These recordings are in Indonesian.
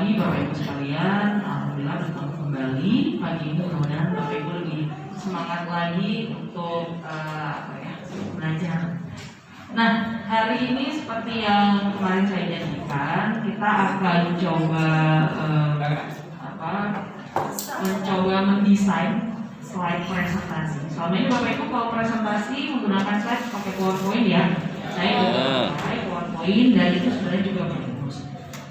pagi Bapak Ibu sekalian, alhamdulillah bertemu kembali pagi ini. Mudah-mudahan Bapak Ibu lebih semangat lagi untuk belajar. Nah, hari ini seperti yang kemarin saya janjikan, kita akan mencoba mendesain slide presentasi. Selama ini Bapak Ibu kalau presentasi menggunakan slide pakai PowerPoint ya. Saya juga pakai PowerPoint dan itu sebenarnya juga bagus.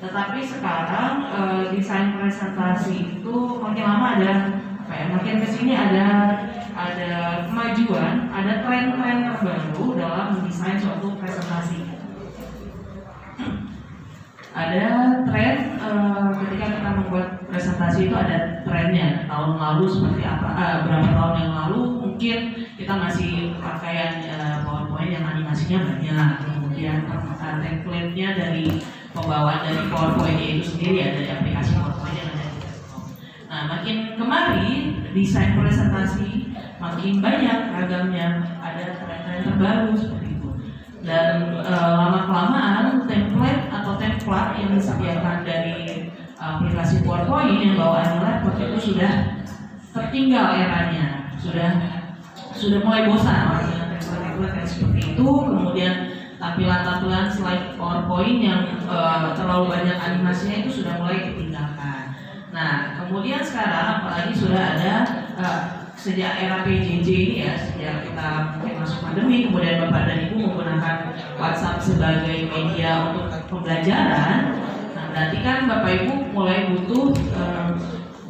Tetapi sekarang desain presentasi itu makin lama makin kesini ada kemajuan, ada tren-tren terbaru dalam mendesain suatu presentasi. Ada tren ketika kita membuat presentasi itu ada trennya. Tahun lalu seperti apa? Berapa tahun yang lalu mungkin kita masih pakaian PowerPoint yang animasinya banyak, kemudian template-nya dari pembawaan dari PowerPoint itu sendiri ya, dari aplikasi PowerPoint yang ada. Nah, makin kemari desain presentasi makin banyak ragamnya, ada tren-tren terbaru seperti itu. Dan lama-kelamaan template yang disediakan dari aplikasi PowerPoint yang bawaan laptop itu sudah tertinggal eranya, sudah mulai bosan orang dengan template yang seperti itu. Kemudian tampilan slide PowerPoint yang terlalu banyak animasinya itu sudah mulai ditinggalkan. Nah, kemudian sekarang apalagi sudah ada sejak era PJJ ini ya, sejak kita masuk pandemi, kemudian Bapak dan Ibu menggunakan WhatsApp sebagai media untuk pembelajaran. Nah, berarti kan Bapak Ibu mulai butuh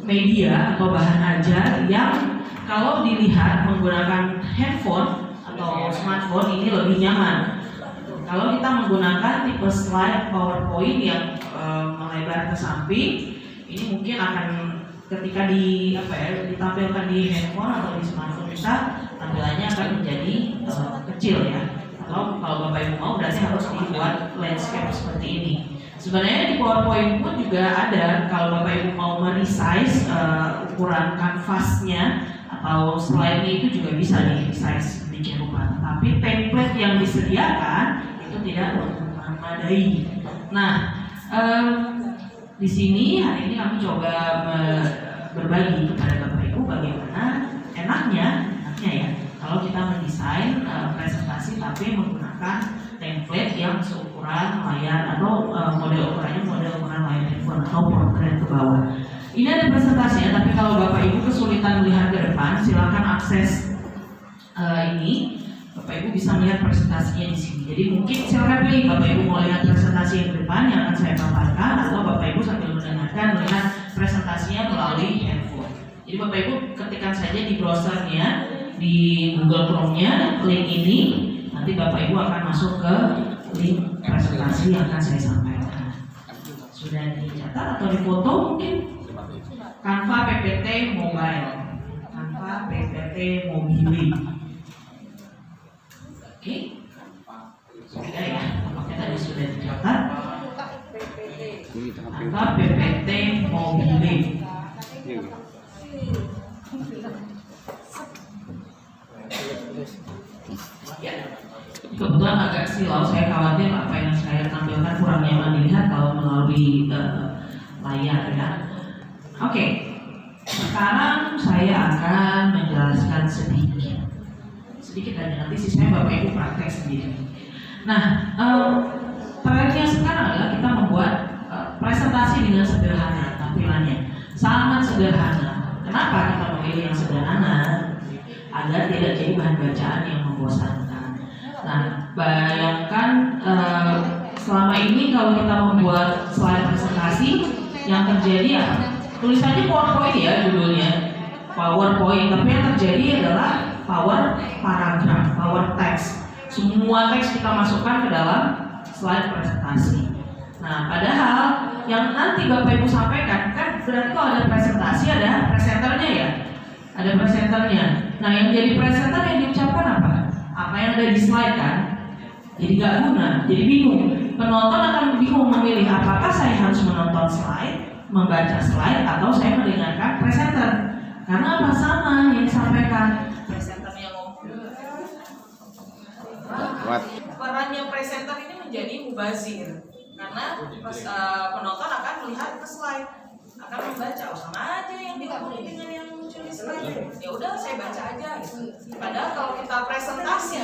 media atau bahan ajar yang kalau dilihat menggunakan handphone atau smartphone ini lebih nyaman. Kalau kita menggunakan tipe slide PowerPoint yang melebar ke samping, ini mungkin akan ketika ditampilkan di handphone atau di smartphone kita, tampilannya akan menjadi kecil ya. Atau kalau Bapak Ibu mau berarti harus dibuat landscape seperti ini. Sebenarnya di PowerPoint pun juga ada, kalau Bapak Ibu mau meresize ukuran kanvasnya atau slide-nya itu juga bisa di-resize sedikit rupa. Tapi template yang disediakan itu tidak memadai. Nah, di sini hari ini kami coba berbagi kepada Bapak Ibu bagaimana enaknya ya kalau kita mendesain presentasi tapi menggunakan template yang seukuran layar atau model ukuran layar handphone atau portrait ke bawah. Ini ada presentasinya, tapi kalau Bapak Ibu kesulitan melihat ke depan, silakan akses ini. Bapak Ibu bisa melihat presentasinya di sini. Jadi mungkin silakan pilih Bapak Ibu mau lihat presentasi yang ke depan yang akan saya paparkan, atau Bapak Ibu sambil mendengarkan melihat presentasinya melalui handphone. Jadi Bapak Ibu ketikkan saja di browsernya, di Google Chrome-nya link ini, nanti Bapak Ibu akan masuk ke link presentasi yang akan saya sampaikan. Sudah dicatat atau difoto mungkin? Canva PPT Mobile, Canva PPT Mobile. Oke, sudah ya, makanya tadi sudah dicatat. Canva PPT Mobile. Ya, kebetulan agak silau, saya khawatir apa yang saya tampilkan kurang nyaman dilihat kalau melalui layar ya. Oke, sekarang saya akan menjelaskan sedikit dan nanti sisanya Bapak Ibu praktek sendiri. Nah, trennya sekarang adalah kita membuat presentasi dengan sederhana tampilannya, sangat sederhana. Kenapa kita memilih yang sederhana? Agar tidak jadi bahan bacaan yang membosankan. Nah, bayangkan selama ini kalau kita membuat slide presentasi, yang terjadi apa? Tulisannya PowerPoint ya judulnya, PowerPoint, tapi yang terjadi adalah power paragraph, power text. Semua teks kita masukkan ke dalam slide presentasi. Nah, padahal yang nanti Bapak Ibu sampaikan kan berarti kalau ada presentasi ada presenternya ya, ada presenternya. Nah, yang jadi presenter yang diucapkan apa? Apa yang ada di slide kan? Jadi gak guna, jadi bingung. Penonton akan bingung memilih apakah saya harus menonton slide, membaca slide, atau saya mendengarkan presenter. Karena apa? Sama yang disampaikan. Presenternya ngomong. Perannya presenter ini menjadi mubazir. karena penonton akan melihat ke slide, akan membaca, oh sama aja yang diomongin dengan yang muncul di slide. Ya udah saya baca aja gitu. Padahal kalau kita presentasi,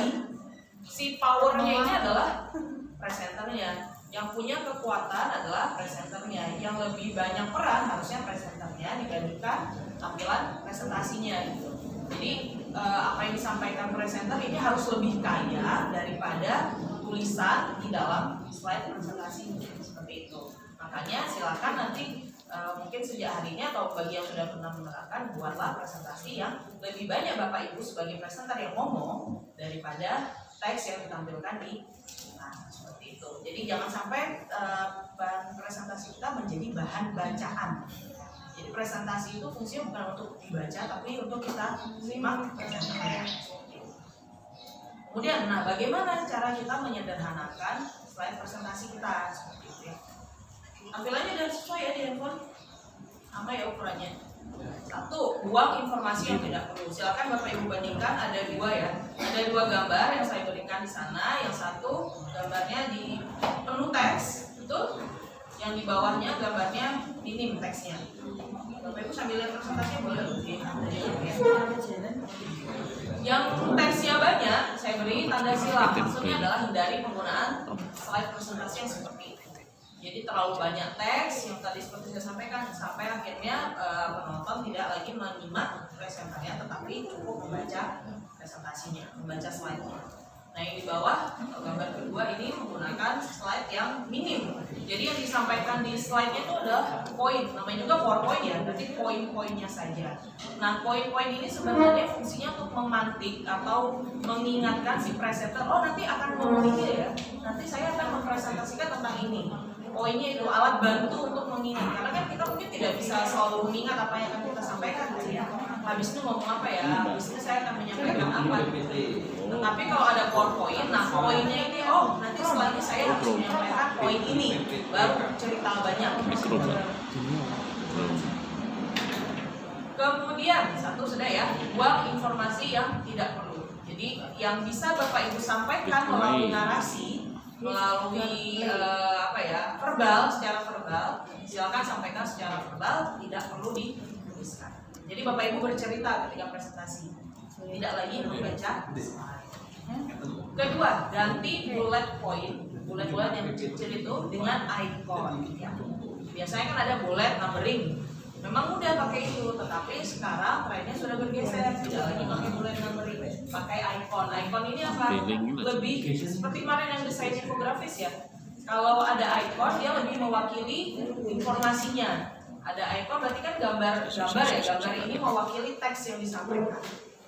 si powernya ini adalah presenternya, yang punya kekuatan adalah presenternya, yang lebih banyak peran harusnya presenternya dibandingkan tampilan presentasinya gitu. Jadi apa yang disampaikan presenter ini harus lebih kaya daripada tulisan di dalam slide presentasi seperti itu. Makanya silakan nanti mungkin sejak hari ini atau bagi yang sudah pernah menerapkan, buatlah presentasi yang lebih banyak Bapak Ibu sebagai presenter yang ngomong daripada teks yang ditampilkan di seperti itu. Jadi jangan sampai bahan presentasi kita menjadi bahan bacaan. Jadi presentasi itu fungsinya bukan untuk dibaca, tapi untuk kita simak presentasinya. Kemudian, bagaimana cara kita menyederhanakan slide presentasi kita seperti itu ya? Tampilannya udah sesuai ya di handphone, apa ya ukurannya? Satu, buang informasi yang tidak perlu. Silakan Bapak Ibu bandingkan, ada dua ya. Ada dua gambar yang saya berikan di sana. Yang satu gambarnya di penuh teks, betul? Yang di bawahnya gambarnya minim teksnya. Bapak Ibu sambil lihat presentasinya boleh lihat. Yang teksnya banyak, saya beri tanda silang. Maksudnya adalah hindari penggunaan slide presentasi yang seperti itu. Jadi terlalu banyak teks yang tadi seperti saya sampaikan, sampai akhirnya penonton tidak lagi menyimak presenternya, tetapi cukup membaca presentasinya, membaca slide-nya. Nah yang di bawah gambar kedua ini menggunakan slide yang minim. Jadi yang disampaikan di slide-nya itu adalah poin, namanya juga PowerPoint ya, berarti poin-poinnya saja. Nah poin-poin ini sebenarnya fungsinya untuk memantik atau mengingatkan si presenter, oh nanti akan ngomong ini ya, nanti saya akan mempresentasikan tentang ini. Poinnya itu alat bantu untuk mengingat, karena kan kita mungkin tidak bisa selalu mengingat apa yang akan kita sampaikan ya. Habis itu ngomong apa ya, habis itu saya akan menyampaikan apa gitu. Tetapi kalau ada PowerPoint, nah poinnya ini, oh nanti setelah ini saya harus menyampaikan poin ini, baru cerita banyak. Kemudian satu sudah ya, buang informasi yang tidak perlu. Jadi yang bisa Bapak Ibu sampaikan melalui narasi, melalui verbal, secara verbal, silakan sampaikan secara verbal, tidak perlu dituliskan. Jadi Bapak Ibu bercerita ketika presentasi, tidak lagi membaca slide. Kedua, ganti bullet point, bullet yang kecil itu dengan icon. Ya. Biasanya kan ada bullet numbering. Memang mudah pakai itu, tetapi sekarang trennya sudah bergeser, tidak lagi pakai bullet numbering, pakai icon. Icon ini apa? Lebih seperti kemarin yang desain infografis ya. Kalau ada icon, dia lebih mewakili informasinya. Ada icon berarti kan gambar ya. Gambar ini mewakili teks yang disampaikan.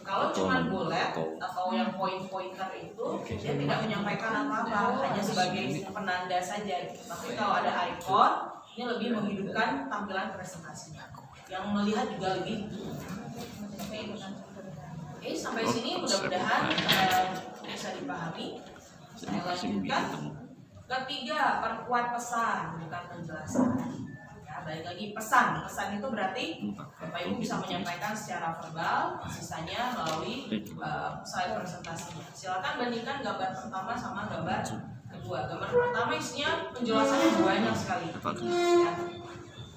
Kalau cuma bullet atau yang poin-pointer itu, dia tidak menyampaikan apa-apa, hanya sebagai penanda saja. Tapi kalau ada icon, ini lebih menghidupkan tampilan presentasinya. Yang melihat juga lebih. Oke, sampai sini mudah-mudahan bisa dipahami. Saya lanjutkan. Ketiga, perkuat pesan, bukan penjelasan. Ya, balik lagi pesan. Pesan itu berarti Bapak Ibu bisa menyampaikan secara verbal, sisanya melalui slide presentasinya. Silakan bandingkan gambar pertama sama gambar kedua. Gambar pertama isinya penjelasannya banyak sekali. Ya.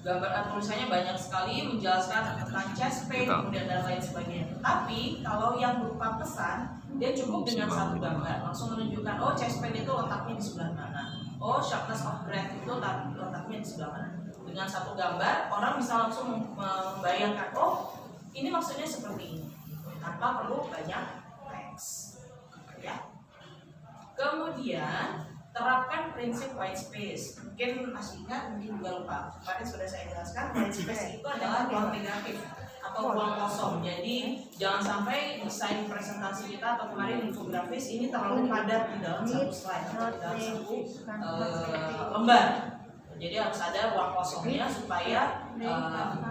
Gambar tulisannya banyak sekali menjelaskan tentang chest pain, kemudian dan lain sebagainya. Tapi kalau yang berupa pesan, dia cukup dengan satu gambar, langsung menunjukkan oh chest pain itu letaknya di sebelah mana, oh sharpness of breath itu letaknya di sebelah mana. Dengan satu gambar, orang bisa langsung membayangkan oh ini maksudnya seperti ini, tanpa perlu banyak teks. Ya. Kemudian terapkan prinsip white space. Mungkin masih ingat, mungkin juga lupa. Kemarin sudah saya jelaskan, white space itu adalah ruang negatif atau ruang kosong. Jadi jangan sampai desain presentasi kita atau kemarin infografis ini terlalu padat di dalam satu slide atau di dalam satu lembar. Jadi harus ada ruang kosongnya supaya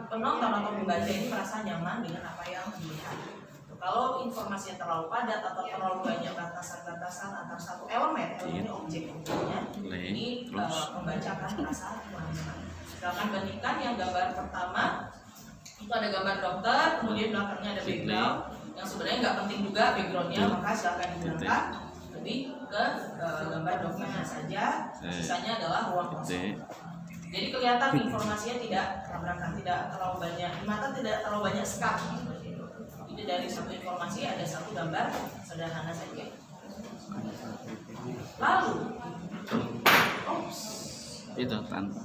penonton atau pembaca ini merasa nyaman dengan apa yang dilihat. Kalau informasinya terlalu padat atau terlalu banyak batasan-batasan antar satu elemen, ini objek-objeknya, ini pembaca akan merasa kurang nyaman. Silakan bandingkan yang gambar pertama, itu ada gambar dokter, kemudian belakangnya ada background, yang sebenarnya nggak penting juga backgroundnya, maka silakan digunakan. Lebih ke ke gambar dokumen saja, sisanya adalah ruang kosong. Jadi kelihatan informasinya tidak tabrakan, tidak terlalu banyak, di mata tidak terlalu banyak sekat. Jadi dari satu informasi ada satu gambar sederhana saja. Lalu, itu tanpa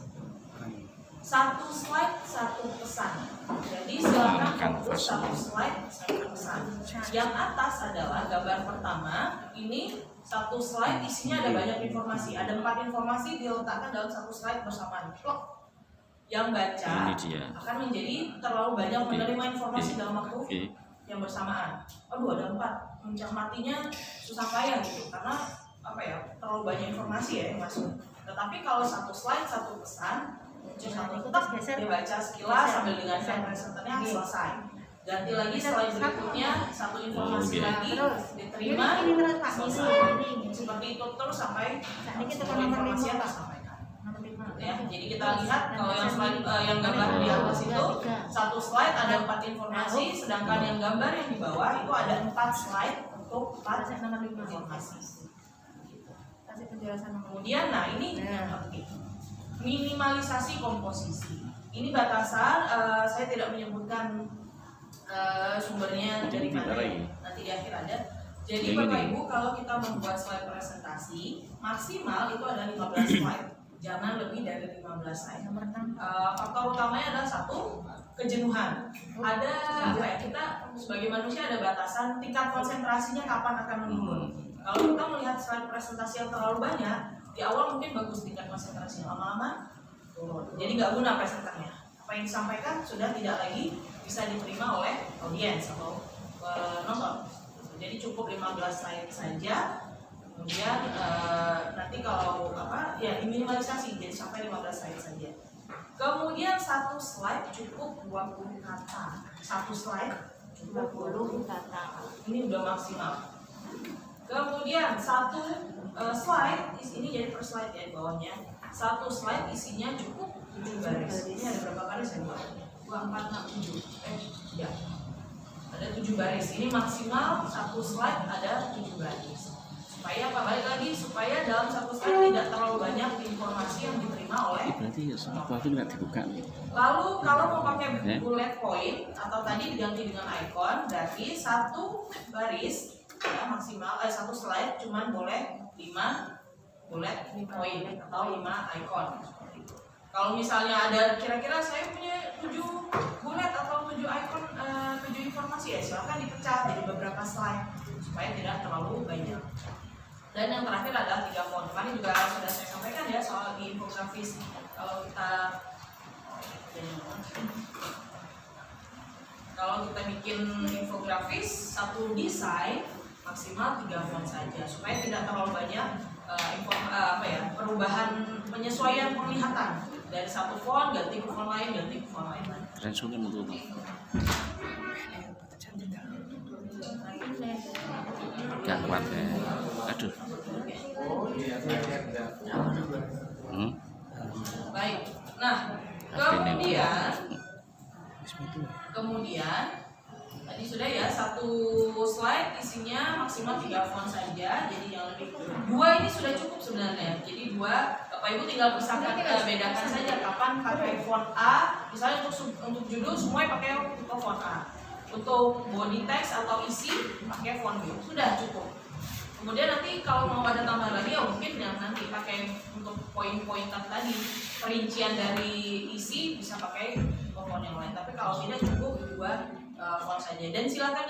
satu slide satu pesan. Jadi silakan fokus satu slide satu pesan. Yang atas adalah gambar pertama. Ini satu slide isinya ada banyak informasi. Ada 4 informasi diletakkan dalam satu slide bersamaan. Yang baca akan menjadi terlalu banyak menerima informasi dalam waktu yang bersamaan. Aduh, ada 4. Mencermatinya susah payah gitu karena terlalu banyak informasi ya yang masuk. Tetapi kalau satu slide satu pesan, dia baca sekilas sambil dengarkan presenternya selesai. Ganti lagi slide berikutnya, satu informasi lagi diterima seperti itu terus sampai semua informasi yang tersampaikan. Ya, jadi kita lihat kalau yang slide yang gambar di atas itu satu slide ada 4 informasi, sedangkan yang gambar yang di bawah itu ada 4 slide untuk 4 informasi. Kemudian, nah ini yang penting. Minimalisasi komposisi. Ini batasan, saya tidak menyebutkan sumbernya dari mana, nanti di akhir ada. Jadi Bapak Ibu, kalau kita membuat slide presentasi, maksimal itu ada 15 slide, jangan lebih dari 15 slide. Faktor utamanya adalah satu, kejenuhan. Ada kita sebagai manusia ada batasan tingkat konsentrasinya kapan akan menurun. Kalau kita melihat slide presentasi yang terlalu banyak, di awal mungkin bagus tingkat konsentrasi, lama-lama turun. Jadi nggak guna presenternya. Apa yang disampaikan sudah tidak lagi bisa diterima oleh audiens atau penonton. Jadi cukup 15 slide saja. Kemudian nanti kalau diminimalisasi jadi sampai 15 slide saja. Kemudian satu slide cukup 20 kata. Satu slide cukup 20 kata. Ini udah maksimal. Kemudian satu slide, ini jadi per slide ya di bawahnya. Satu slide isinya cukup 7 baris. Ini ada berapa baris ya? 2, 4, 6, 7. Ya. Ada 7 baris. Ini maksimal satu slide ada 7 baris. Supaya apa? Balik lagi supaya dalam satu slide tidak terlalu banyak informasi yang diterima oleh. Berarti ya semua itu nggak dibuka. Lalu kalau mau pakai bullet point atau tadi diganti dengan icon, berarti satu baris ya maksimal satu slide cuman boleh 5 bullet point atau 5 icon. Kalau misalnya ada kira-kira saya punya 7 bullet atau 7 icon, 7 informasi ya silakan dipecah jadi beberapa slide supaya tidak terlalu banyak. Dan yang terakhir adalah 3 font. Kemarin juga sudah saya sampaikan ya soal di infografis. Kalau kita bikin infografis satu desain maksimal 3 font saja supaya tidak terlalu banyak perubahan penyesuaian penglihatan dari satu font ganti ke font lain ganti ke font lain. Langsung menutup. Gak kuat ya. Aduh. Baik. Nah, kemudian tadi sudah ya satu slide isinya maksimal 3 font saja. Jadi yang lebih 2 ini sudah cukup sebenarnya. Jadi 2 Bapak Ibu tinggal bedakan saja kapan pakai font A. Misalnya untuk judul semua pakai font A. Untuk body text atau isi pakai font B. Sudah cukup. Kemudian nanti kalau mau ada tambah lagi ya mungkin yang nanti pakai untuk poin-poin tadi perincian dari isi bisa pakai font yang lain. Tapi kalau tidak cukup 2 font saja. Dan silakan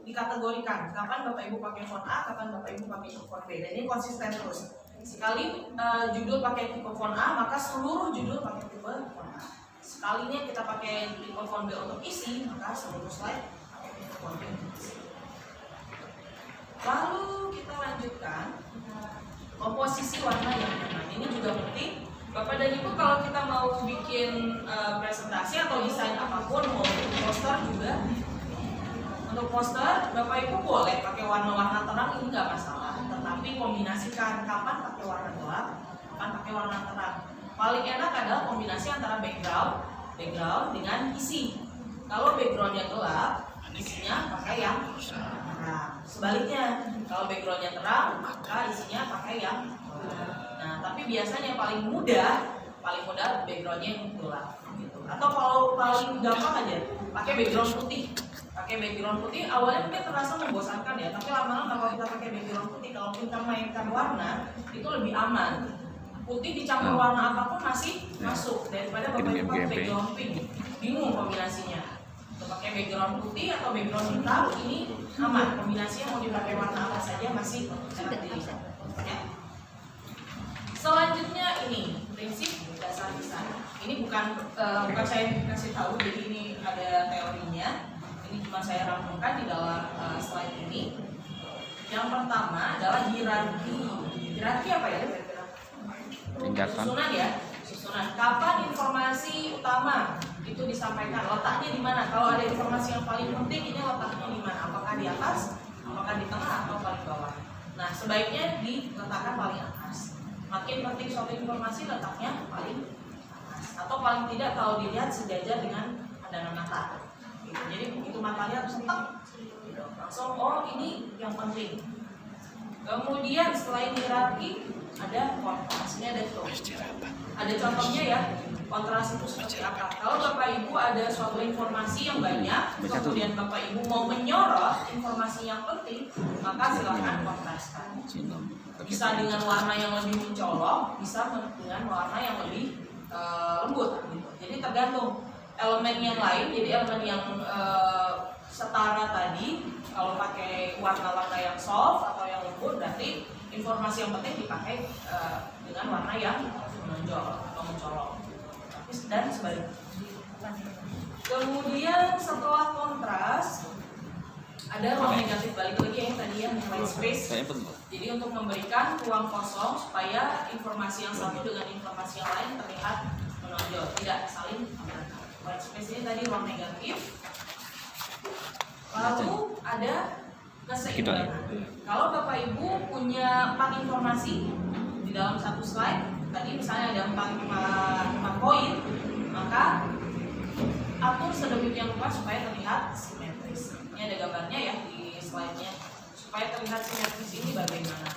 dikategorikan kapan Bapak Ibu pakai font A, kapan Bapak Ibu pakai font B. Dan ini konsisten terus. Sekali judul pakai tipe font A, maka seluruh judul pakai tipe font A. Sekalinya kita pakai tipe font B untuk isi, maka seluruh slide pakai tipe font B untuk isi. Lalu kita lanjutkan komposisi warna yang nyaman. Ini juga penting. Bapak dan Ibu kalau kita mau bikin presentasi atau desain apapun, mau poster juga. Untuk poster, Bapak Ibu boleh pakai warna-warna terang, ini nggak masalah. Tetapi kombinasikan kapan pakai warna gelap, kapan pakai warna terang. Paling enak adalah kombinasi antara background dengan isi. Kalau backgroundnya gelap, isinya pakai yang terang. Sebaliknya, Kalau backgroundnya terang, maka isinya pakai yang nah, tapi biasanya paling mudah backgroundnya yang gelap gitu. Atau kalau paling gampang aja pakai background putih. Pakai background putih awalnya mungkin terasa membosankan ya, tapi lama-lama kalau kita pakai background putih, kalau kita mainkan warna itu lebih aman. Putih dicampur warna apapun masih masuk daripada pakai background pink. Bingung kombinasinya. Untuk pakai background putih atau background hitam ini aman. Kombinasinya mau dipakai warna apa saja masih sangat dilihat. Ya. Selanjutnya ini prinsip dasar desain. Ini bukan saya kasih tahu, jadi ini ada teorinya. Ini cuma saya rangkumkan di dalam slide ini. Yang pertama adalah hierarki. Hierarki apa ya? Tingkatan. Susunan ya. Susunan. Kapan informasi utama itu disampaikan? Letaknya di mana? Kalau ada informasi yang paling penting, ini letaknya di mana? Apakah di atas? Apakah di tengah atau paling bawah? Nah, sebaiknya diletakkan paling atas. Makin penting suatu informasi, letaknya paling atas. Atau paling tidak kalau dilihat sejajar dengan pandangan mata. Gitu. Jadi begitu matanya harus tetap gitu. Langsung, oh ini yang penting. Kemudian selain hierarki ada kontras. Ini ada ada contohnya ya. Kontras itu seperti apa? Kalau Bapak Ibu ada suatu informasi yang banyak, kemudian Bapak Ibu mau menyorot informasi yang penting, maka silakan kontraskan. Bisa dengan warna yang lebih mencolok, bisa dengan warna yang lebih lembut. Gitu. Jadi tergantung elemen yang lain. Jadi elemen yang setara tadi, kalau pakai warna-warna yang soft atau yang lembut, berarti informasi yang penting dipakai dengan warna yang menonjol atau mencolok. Dan sebaliknya. Kemudian setelah kontras ada ruang negatif, balik lagi yang tadi yang white space. Jadi untuk memberikan ruang kosong supaya informasi yang satu dengan informasi yang lain terlihat menonjol, tidak saling membentuk. White space ini tadi ruang negatif. Lalu ada keseimbangan. Kalau Bapak Ibu punya 4 informasi di dalam satu slide, tadi misalnya ada 4 poin, maka atur sedemikian rupa supaya terlihat simetris. Ini ada gambarnya ya di slide-nya. Supaya terlihat simetris ini bagaimana?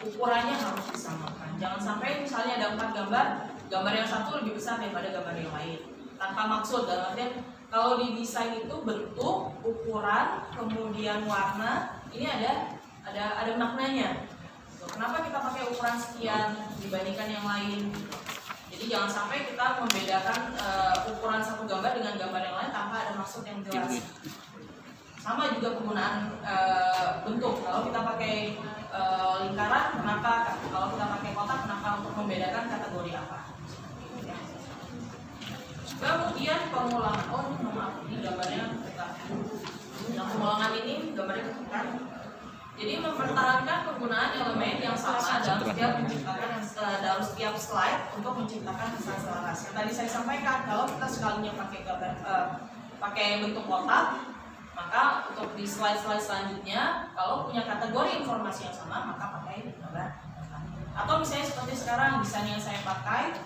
Ukurannya harus disamakan. Jangan sampai misalnya ada 4 gambar yang satu lebih besar daripada gambar yang lain. Tanpa maksud, dalam artian kalau di desain itu bentuk, ukuran, kemudian warna, ini ada maknanya. Kenapa kita pakai ukuran sekian dibandingkan yang lain? Jadi jangan sampai kita membedakan ukuran satu gambar dengan gambar yang lain tanpa ada maksud yang jelas. Sama juga penggunaan bentuk. Kalau kita pakai lingkaran, kenapa? Kalau kita pakai kotak, kenapa? Untuk membedakan kategori apa? Kemudian pengulangan. Oh ini maaf, ini gambarnya ketukan. Yang pengulangan ini gambarnya ketukan. Jadi mempertahankan penggunaan elemen yang sama dalam setiap slide untuk menciptakan kesan selaras. Yang tadi saya sampaikan, kalau kita sekalinya pakai pakai bentuk kotak, maka untuk di slide-slide selanjutnya, kalau punya kategori informasi yang sama, maka pakai gambar. Atau misalnya seperti sekarang desain yang saya pakai,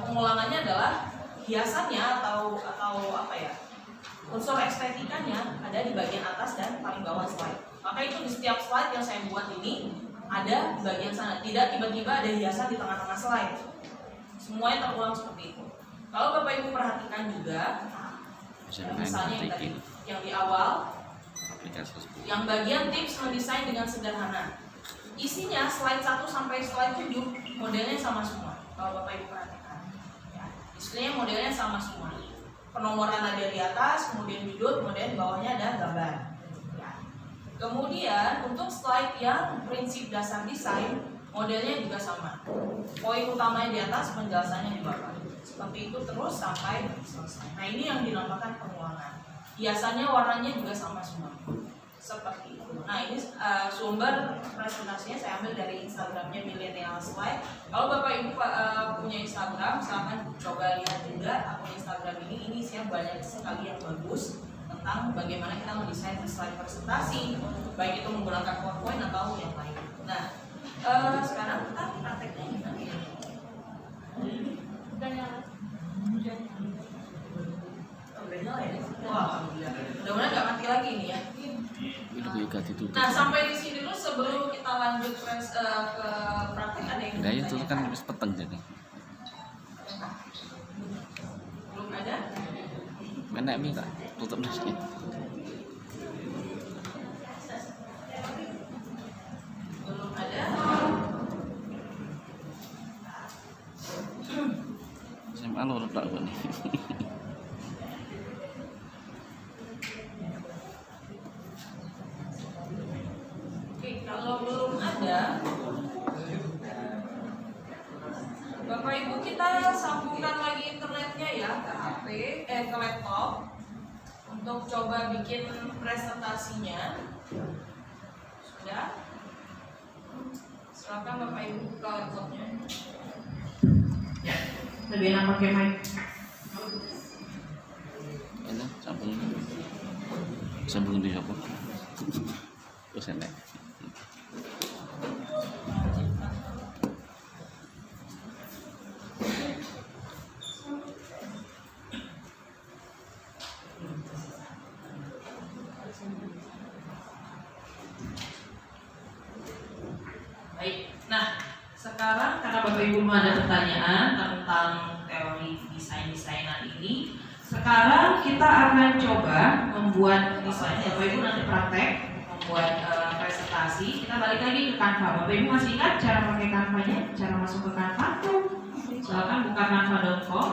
pengulangannya adalah hiasannya atau apa ya, unsur estetikanya ada di bagian atas dan paling bawah slide. Maka itu di setiap slide yang saya buat ini ada di bagian sana, tidak tiba-tiba ada hiasan di tengah-tengah slide. Semuanya terulang seperti itu. Kalau Bapak Ibu perhatikan juga, misalnya yang tadi, yang di awal, yang bagian tips mendesain dengan sederhana. Isinya slide 1 sampai slide 7 modelnya sama semua. Kalau Bapak Ibu perhatikan, ya, display modelnya sama semua. Penomoran ada di atas, kemudian judul, kemudian bawahnya ada gambar. Kemudian untuk slide yang prinsip dasar desain, modelnya juga sama. Poin utamanya di atas, penjelasannya di bawah. Seperti itu terus sampai selesai. Nah ini yang dinamakan pengulangan. Hiasannya warnanya juga sama semua. Seperti itu. Nah ini sumber presentasinya saya ambil dari Instagramnya Millennial Slide. Kalau Bapak Ibu punya Instagram, silahkan coba lihat juga akun Instagram ini. Ini saya banyak sekali yang bagus tentang bagaimana kita mendesain slide presentasi, baik itu menggunakan PowerPoint atau yang lain. Nah, sekarang kita prakteknya gimana? Udah ya? Wah, mudah-mudahan nggak mati lagi nih ya. Nah, sampai di sini dulu Nah itu kan peteng jadi. Belum ada? Menek mi tak tutup nasi. Belum ada. SMA lo tak nih. Oke, kalau belum ada, Bapak Ibu kita sambungkan lagi internetnya ya ke HP, ke laptop untuk coba bikin presentasinya. Sudah? Silakan Bapak Ibu buka laptopnya. Ya, lebih enak pakai mic. Ini sambung di siapa? Terus enak. Baik, nah sekarang karena Bapak Ibu ada pertanyaan tentang teori desain-desainan ini, sekarang kita akan coba membuat desain. Bapak Ibu nanti praktek membuat presentasi. Kita balik lagi ke Canva. Bapak Ibu masih ingat cara pakai Canva-nya? Cara masuk ke Canva? Silakan buka canva.com.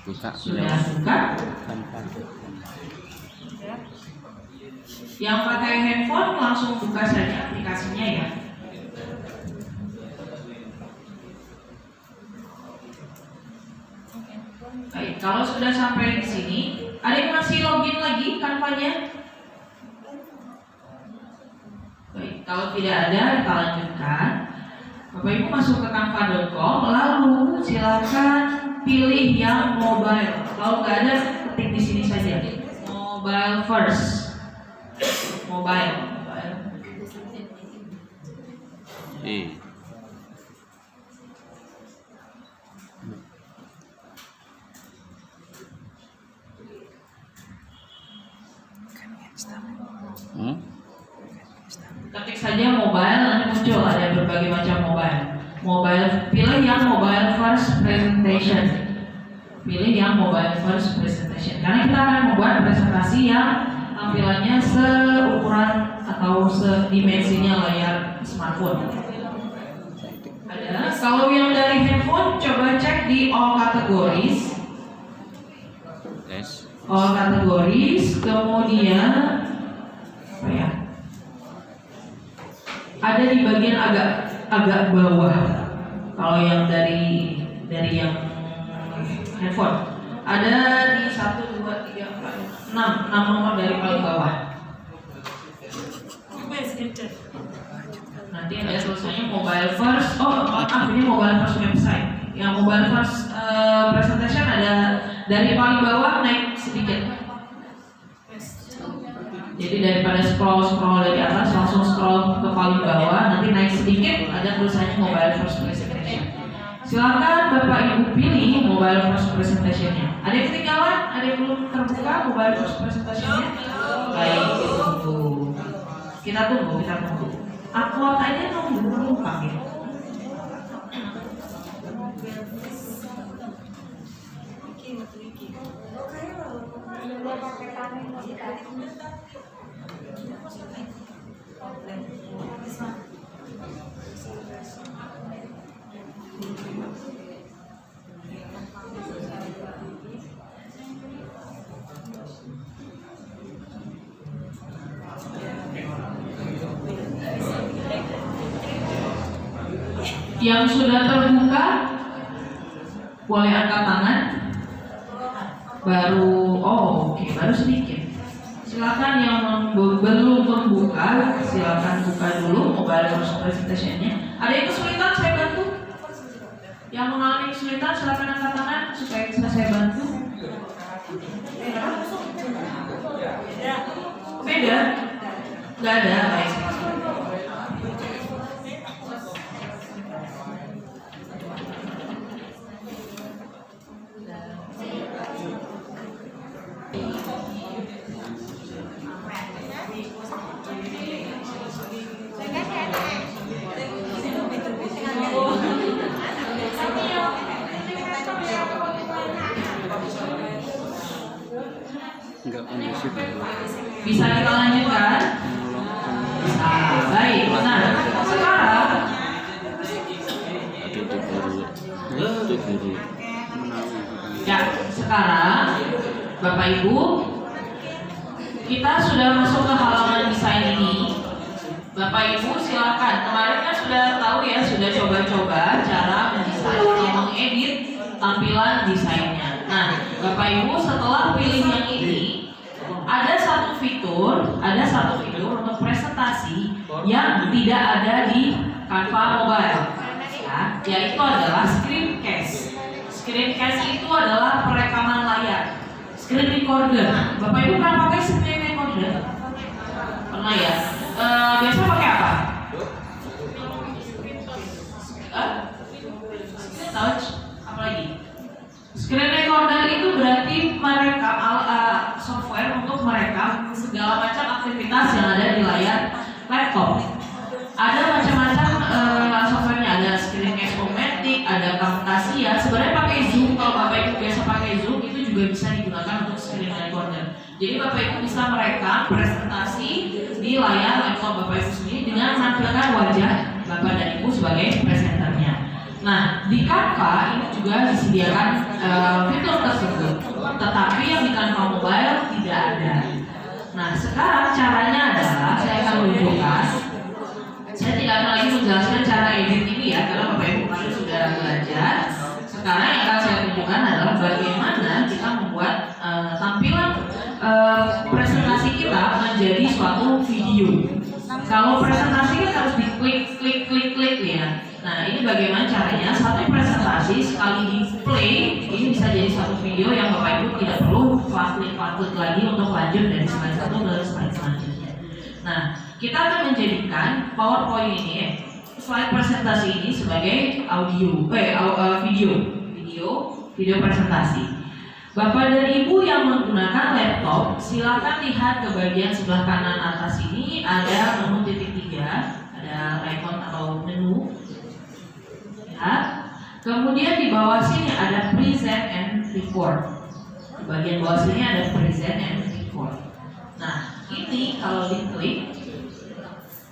Buka. Sudah buka? Yang pakai handphone langsung buka saja aplikasinya ya. Baik, kalau sudah sampai di sini, ada yang masih login lagi Canva-nya? Baik, kalau tidak ada kita lanjutkan. Bapak Ibu masuk ke canva.com, lalu silakan pilih yang mobile. Kalau nggak ada, ketik di sini saja. Mobile first. Mobile. Ketik saja mobile, nanti muncul ada berbagai macam mobile. Mobile, pilih yang mobile first presentation. Pilih yang mobile first presentation. Karena kita akan membuat presentasi yang tampilannya seukuran atau sedimensinya layar smartphone. Ada. Kalau yang dari handphone, coba cek di all categories. Yes. All categories, kemudian apa ya? Ada di bagian agak bawah. Kalau yang dari yang handphone ada di 1, 2, 3, 4, 6 nomor dari paling bawah. Nanti ada tulisannya mobile first. Oh maaf, ini mobile first website. Yang mobile first presentation ada dari paling bawah naik sedikit. Jadi daripada scroll dari atas langsung scroll ke paling bawah, nanti naik sedikit ada tulisannya mobile first presentation. Silakan Bapak Ibu pilih mobile first presentationnya. Ada yang ketinggalan? Ada yang belum terbuka mobile first presentationnya? Baik, tunggu. Kita tunggu. Upload aja nunggu panggil. Yang sudah terbuka boleh angkat tangan. Baru sedikit. Silakan yang belum membuka, silakan buka dulu mobile first presentationnya. Ada yang kesulitan saya bantu? Yang mengalami kesulitan silakan angkat tangan supaya bisa saya bantu. Beda? Nggak ada. Baik. Enggak kondusif. Bisa kita lanjutkan? Bisa. Baik. Nah, sekarang Itu guru. ya, sekarang Bapak Ibu, kita sudah masuk ke halaman desain ini. Bapak Ibu silakan. Kemarin kan sudah tahu ya, sudah coba-coba cara mendesain atau mengedit tampilan desainnya. Nah, Bapak Ibu setelah pilih yang ini, ada satu fitur untuk presentasi yang tidak ada di Canva Mobile, ya, yaitu adalah screencast. Screencast itu adalah perekaman layar, screen recorder. Bapak Ibu pernah pakai screen recorder? Pernah ya? Biasa pakai apa? Touch, apa lagi? Screen recorder itu berarti merekam software untuk merekam segala macam aktivitas yang ada di layar laptop. Ada macam-macam softwarenya, ada Screencast-O-Matic, ada Camtasia. Sebenarnya pakai Zoom, kalau Bapak Ibu biasa pakai Zoom itu juga bisa digunakan untuk screen recorder. Jadi Bapak Ibu bisa merekam presentasi di layar laptop Bapak Ibu sendiri dengan menampilkan wajah Bapak dan Ibu sebagai presenternya. Nah, di Canva ini juga disediakan fitur tersebut, tetapi yang di Canva Mobile tidak ada. Nah, sekarang caranya adalah saya akan menunjukkan. Saya tidak akan lagi menjelaskan cara edit ini ya, karena Bapak Ibu kemarin sudah belajar. Sekarang yang akan saya tunjukkan adalah bagaimana kita membuat tampilan presentasi kita menjadi suatu video. Kalau presentasi kan harus diklik ya. Nah, ini bagaimana caranya satu presentasi sekali di play ini bisa jadi suatu video yang Bapak Ibu tidak perlu klik lagi untuk lanjut dari slide satu ke slide selanjutnya. Nah, kita akan menjadikan PowerPoint ini, slide presentasi ini sebagai video presentasi. Bapak dan Ibu yang menggunakan laptop, silakan lihat ke bagian sebelah kanan atas ini ada menu titik 3, ada icon atau menu. Ya. Kemudian di bawah sini ada present and record. Di bagian bawah sini ada present and record. Nah, ini kalau diklik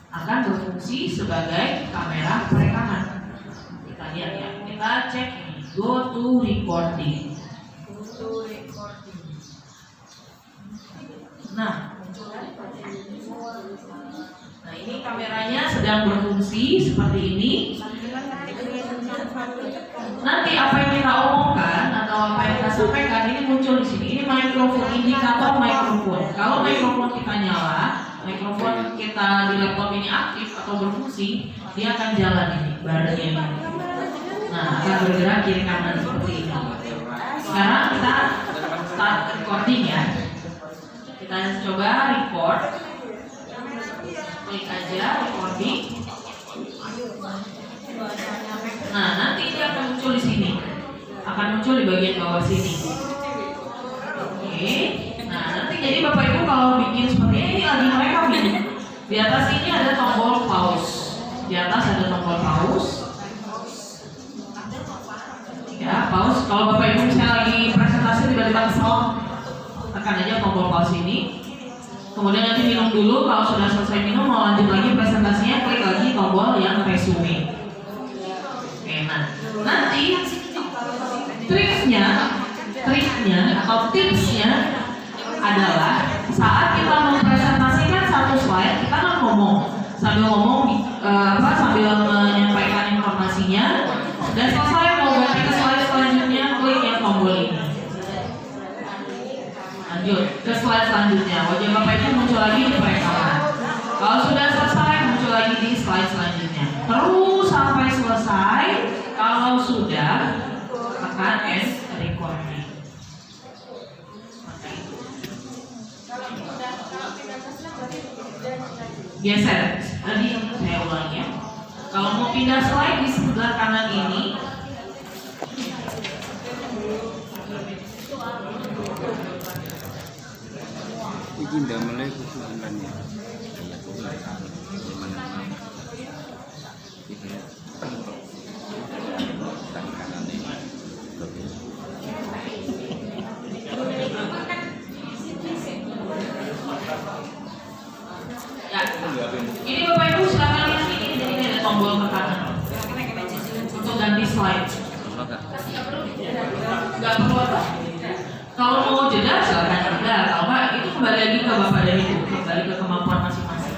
akan berfungsi sebagai kamera perekaman. Kita lihat ya, kita cek ini, go to recording. Nah, ini kameranya sedang berfungsi seperti ini. Nanti apa yang kita omongkan atau apa yang kita sampaikan ini muncul di sini. Ini mikrofon, indikator mikrofon. Kalau mikrofon kita nyala, mikrofon kita di laptop ini aktif atau berfungsi, dia akan jalan ini, barnya ini. Nah, akan bergerak kiri kanan seperti ini. Sekarang kita start recording ya. Kita coba record. Klik aja recording. Nah, nanti dia akan muncul di sini. Akan muncul di bagian bawah sini. Oke. Nah, nanti jadi Bapak Ibu kalau bikin seperti ini lagi merekam ini. Di atas ini ada tombol pause. Di atas ada tombol pause. Ya, pause. Kalau Bapak Ibu misalnya lagi presentasi tiba-tiba kesel, tekan aja tombol pause ini. Kemudian nanti minum dulu, kalau sudah selesai minum mau lanjut lagi presentasinya, klik lagi tombol yang resume. Oke, nah nanti triknya atau tipsnya adalah saat kita mempresentasikan satu slide, kita kan ngomong sambil menyampaikan informasinya, dan selesai mau ganti ke slide selanjutnya, klik yang tombol ini. Lanjut ke slide selanjutnya, wajah Bapak Ibu muncul lagi di perekaman. Kalau sudah selesai muncul lagi di slide selanjutnya. Terus sampai selesai. Kalau sudah tekan end recording. Geser. Tadi saya ulangi ya. Kalau mau pindah slide di sebelah kanan ini, Iki ndamel kusulannya. Ini Bapak Ibu silakan lihat ini, jadi ini ada tombol ke kanan untuk ganti slide. Nggak perlu apa? Kalau mau jeda silakan jeda. Kalau nggak itu kembali lagi ke Bapak dan Ibu, kembali ke kemampuan masing-masing.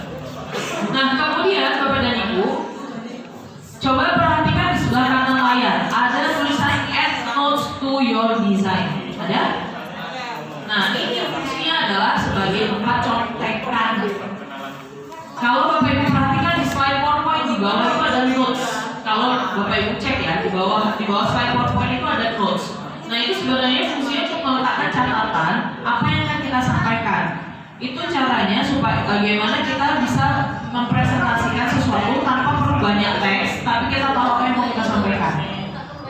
Nah kemudian Bapak dan Ibu, coba perhatikan di sebelah kanan layar ada tulisan add notes to your design. Ada? Nah ini fungsinya adalah sebagai tempat contekan. Kalau Bapak Ibu perhatikan di slide PowerPoint di bawah itu ada notes. Kalau Bapak Ibu cek ya di bawah slide PowerPoint itu ada notes. Nah itu sebenarnya fungsinya untuk meletakkan catatan apa yang akan kita sampaikan. Itu caranya supaya bagaimana kita bisa mempresentasikan sesuatu tanpa perlu banyak teks, tapi kita tahu apa yang mau kita sampaikan.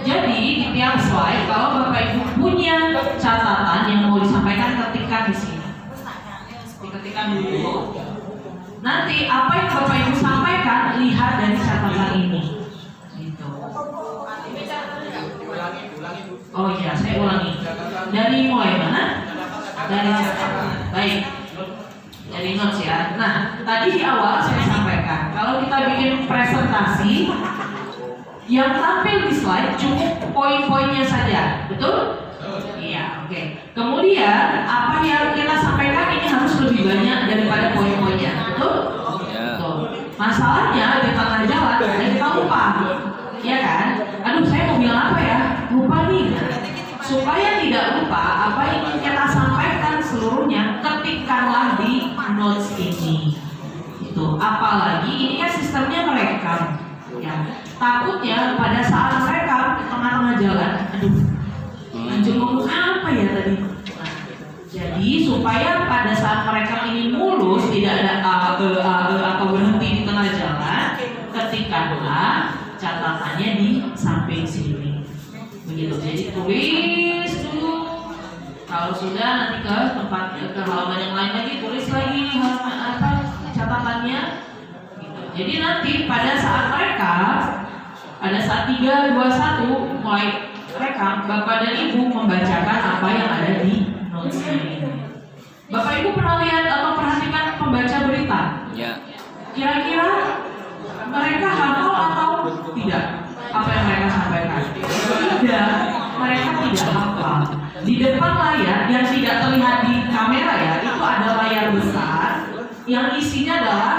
Jadi di tiap slide kalau Bapak Ibu punya catatan yang mau disampaikan ketika di sini, diketikkan dulu. Nanti apa yang Bapak Ibu sampaikan lihat dari catatan ini. Gitu. Oh iya, saya ulangi. Dari mulai mana? Dari catatan. Baik. Dari notes ya. Nah, tadi di awal saya sampaikan kalau kita bikin presentasi yang tampil di slide cukup poin-poinnya saja, betul? Iya, oke. Kemudian apa yang kita sampaikan ini harus lebih banyak daripada poin-poinnya, betul? Betul. Masalahnya di tengah jalan ada kita lupa, ya kan? Aduh, saya mau bilang apa ya? Lupa nih. Supaya tidak lupa apa yang ingin kita sampaikan seluruhnya, ketikkanlah di notes ini. Itu. Apalagi ini kan sistemnya merekam. Ya. Takutnya pada saat merekam di tengah-tengah jalan, aduh, lanjut ngomong apa ya tadi? Nah, jadi supaya pada saat merekam ini mulus, tidak ada atau berhenti di tengah jalan, ketikkanlah catatannya di samping sini. Begitu. Jadi tulis dulu. Kalau sudah nanti ke tempat ke halaman yang lain lagi tulis lagi halaman apa catatannya. Gitu. Jadi nanti pada saat mereka pada saat 3, 2, 1 mulai rekam, Bapak dan Ibu membacakan apa yang ada di notes ini. Bapak Ibu pernah lihat atau perhatikan pembaca berita? Ya. Kira-kira mereka hafal atau tidak? Apa yang mereka sampaikan? Tidak, mereka tidak hafal. Di depan layar yang tidak terlihat di kamera ya, itu ada layar besar yang isinya adalah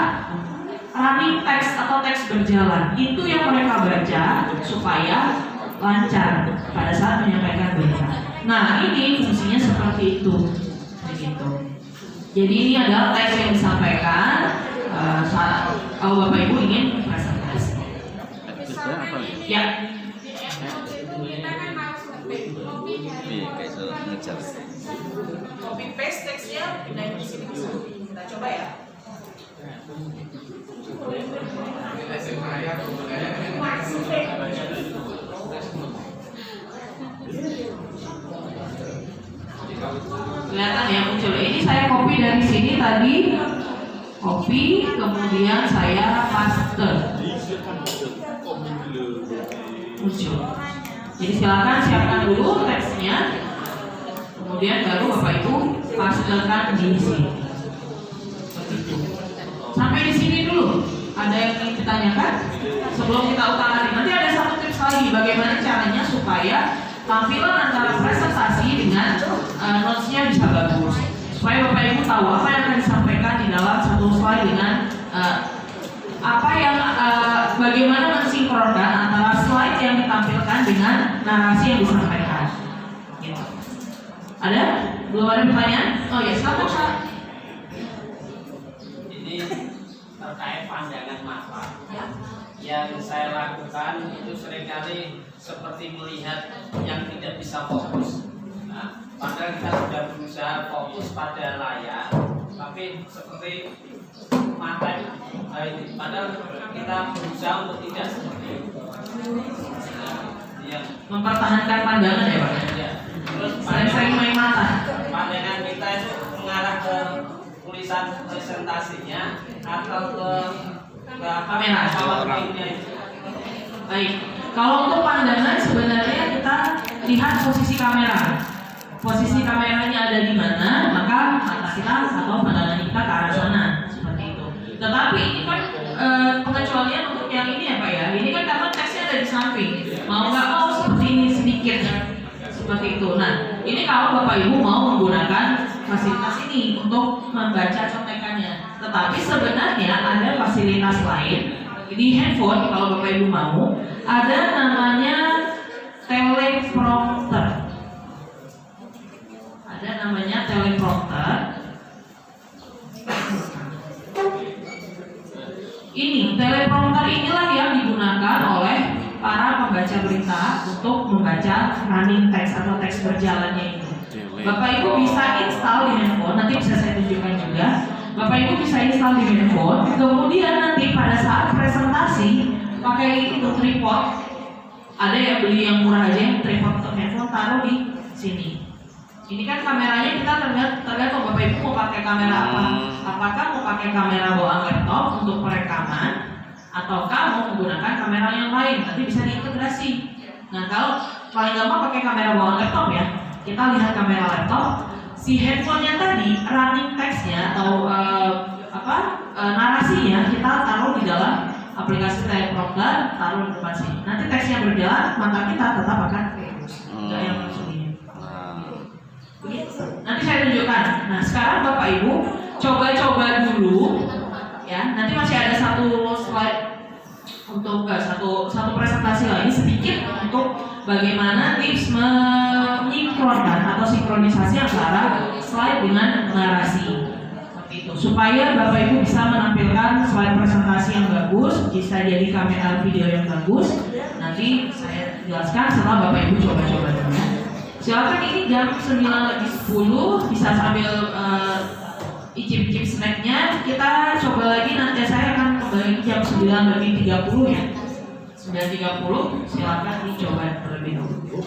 running text atau teks berjalan. Itu yang mereka baca supaya lancar pada saat menyampaikan berita. Nah, ini fungsinya seperti itu. Begitu. Jadi ini adalah teks yang disampaikan saat kalau Bapak Ibu ingin presentasi. Ya. Copy paste teksnya pindahin ke sini bisa. Kita coba ya. Kelihatan ya muncul. Ini saya copy dari sini tadi. Copy, kemudian saya paste. Muncul. Jadi silakan siapkan dulu teksnya. Kemudian baru Bapak Ibu pastekan di sini. Sampai di sini dulu. Ada yang ingin ditanyakan? Sebelum kita utarakan, nanti ada satu tips lagi bagaimana caranya supaya tampilan antara presentasi dengan notes-nya bisa bagus. Supaya Bapak Ibu tahu apa yang akan disampaikan di dalam satu slide dengan apa yang bagaimana mensinkronkan antara slide yang ditampilkan dengan narasi yang disampaikan. Gitu. Ada? Belum ada pertanyaan? Oh ya, silakan Pak. Ini terkait pandangan mata. Yang saya lakukan itu seringkali seperti melihat yang tidak bisa fokus. Nah, padahal kita sudah berusaha fokus pada layar, tapi seperti mata ini. Padahal kita berusaha untuk tidak seperti itu. Ya. Mempertahankan pandangan ya Pak. Ya. Terus Sering main mata. pandangan kita itu mengarah ke tulisan presentasinya atau ke kamera. PowerPoint-nya. Baik. Kalau untuk pandangan sebenarnya kita lihat posisi kamera. Posisi kameranya ada di mana, maka mata kita atau pandangan kita ke arah sana, seperti itu. Tetapi ini kan pengecualian untuk yang ini ya Pak ya. Ini kan karena teksnya ada di samping. Mau nggak mau seperti ini sedikit seperti itu. Nah, ini kalau Bapak Ibu mau menggunakan fasilitas ini untuk membaca contekannya. Tetapi sebenarnya ada fasilitas lain di handphone kalau Bapak Ibu mau. Ada namanya teleprompter. Ada namanya teleprompter. Ini teleprompter inilah yang digunakan oleh para pembaca berita untuk membaca running text atau teks berjalannya itu. Bapak Ibu bisa install di handphone, nanti bisa saya tunjukkan juga. Bapak Ibu bisa install di handphone, kemudian nanti pada saat presentasi pakai itu tripod. Ada yang beli yang murah aja yang tripod untuk handphone, taruh di sini. Ini kan kameranya kita tergantung Bapak Ibu mau pakai kamera apa. Apakah mau pakai kamera bawaan laptop untuk perekaman, ataukah mau menggunakan kamera yang lain? Nanti bisa diintegrasi. Nah kalau paling gampang pakai kamera bawaan laptop ya. Kita lihat kamera laptop, si handphonenya tadi running textnya atau narasinya kita taruh di dalam aplikasi teleprompter, taruh di depan sini. Nanti teksnya berjalan, maka kita tetap akan fokus. Enggak yang langsung ini. Nanti saya tunjukkan. Nah sekarang Bapak Ibu coba-coba dulu ya. Nanti masih ada satu slide untuk satu presentasi lagi sedikit untuk bagaimana tips menynkronkan atau sinkronisasi antara slide dengan narasi seperti itu supaya Bapak Ibu bisa menampilkan slide presentasi yang bagus, bisa jadi kamera video yang bagus. Nanti saya jelaskan setelah Bapak Ibu coba-coba dulu ya. Silakan, ini jam 9:10 bisa sambil icip-icip snacknya. Kita coba lagi, nanti saya akan kembali jam 9:30 ya. 9:30 silakan dicoba terlebih dahulu.